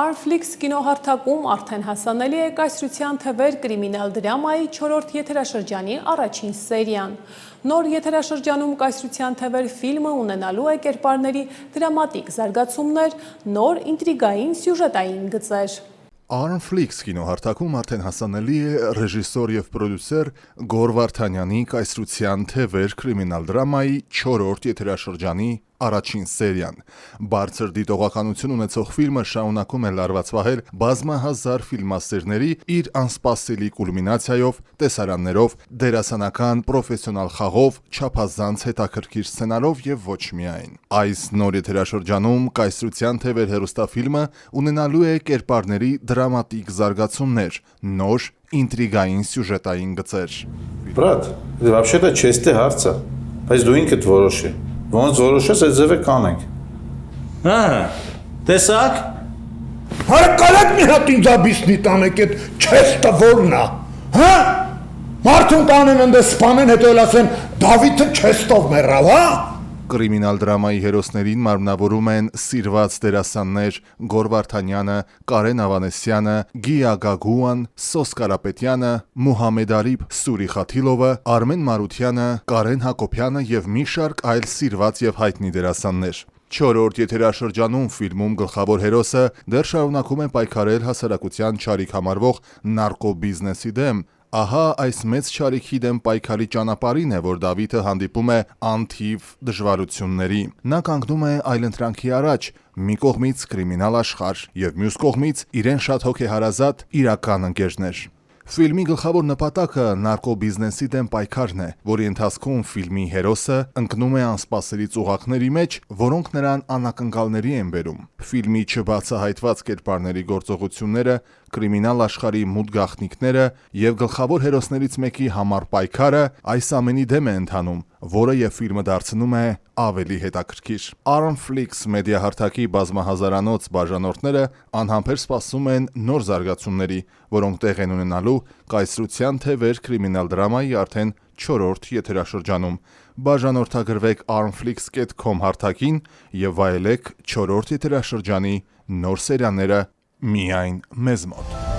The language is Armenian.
Armflix կինոհարթակում արդեն հասանելի է կայսրության թվեր կրիմինալ դրամայի 4-րդ եթերաշրջանի առաջին սերիան։ Նոր եթերաշրջանում կայսրության թվեր ֆիլմը ունենալու է կերպարների դրամատիկ զարգացումներ, նոր ինտրիգային սյուժետային գծեր։ Armflix կինոհարթակում արդեն հասանելի է ռեժիսոր եւ պրոդյուսեր Գոր Վարդանյանի կայսրության թվեր կրիմինալ դրամայի 4-րդ եթերաշրջանի առաջին սերիան։ Բարձր դիտողականություն ունեցող ֆիլմը շարունակում է լարված վահել բազմահազար ֆիլմասերների իր անսպասելի կուլմինացիայով, տեսարաններով, դերասանական պրոֆեսիոնալ խաղով, չափազանց հետաքրքիր սցենարով եւ ոչ միայն։ Այս նոր եթերաշրջանում կայսրության թվեր հեռուստաֆիլմը ունենալու է կերպարների դրամատիկ զարգացումներ, նոր ինտրիգային սյուժետային գծեր։ Брат, это вообще-то честный հարց է, բայց դու ինքդ որոշի։ Ոնց որոշես, այդ ձևը կանենք։ Տեսակ։ Հարը կարեք մի հատ ինձ աբիսնի տանեք, այդ չեստը որն է, հա? Մարդուն տանեն ընդ սպանեն, հետո էլ ասեն Դավիթը չեստով մեռավ, հա? Կրիմինալ դրամայի հերոսներին մարմնավորում են սիրված դերասաններ Գոր Վարդանյանը, Կարեն Ավանեսյանը, Գիա Գագուան, Սոս Կարապետյանը, Մուհամեդ Արիբ Սուրի Խաթիլովը, Արմեն Մարությանը, Կարեն Հակոբյանը եւ մի շարք այլ սիրված եւ հայտնի դերասաններ։ 4-րդ եթերաշրջանում ֆիլմում գլխավոր հերոսը դեռ շարունակում է պայքարել հասարակության չարիք համարվող նարկո բիզնեսի դեմ։ Ահա այս մեծ չարիքի դեմ պայքարի ճանապարհին է, որ Դավիթը հանդիպում է անթիվ դժվարությունների։ Նա կանգնում է այլընտրանքի առաջ՝ մի կողմից կրիմինալ աշխարհ եւ մյուս կողմից իրեն շատ հոգեհարազատ իրական ընկերներ։ Ֆիլմի գլխավոր նպատակը նարկո բիզնեսի դեմ պայքարն է, որի ընթացքում ֆիլմի հերոսը ընկնում է անսպասելի ծուղակների մեջ, որոնք նրան անակնկալների են բերում։ Ֆիլմի չբացահայտված կերպարների գործողությունները, կրիմինալ աշխարհի մութ գաղտնիքները եւ գլխավոր հերոսներից մեկի համար պայքարը այս ամենի դեմ է ընթանում, որը եւ ֆիլմը դարձնում է ավելի հետաքրքիր։ Armflix մեդիահարթակի բազմահազարանոց բաժանորդները անհամբեր սպասում են նոր զարգացումների, որոնք տեղ են ունենալու կայսրության թվեր կրիմինալ դրամայի արդեն 4-րդ եթերաշրջանում։ Բաժանորդագրվեք armflix.com հարթակին եւ վայելեք 4-րդ եթերաշրջանի նոր սերիաները միայն մեզ մոտ։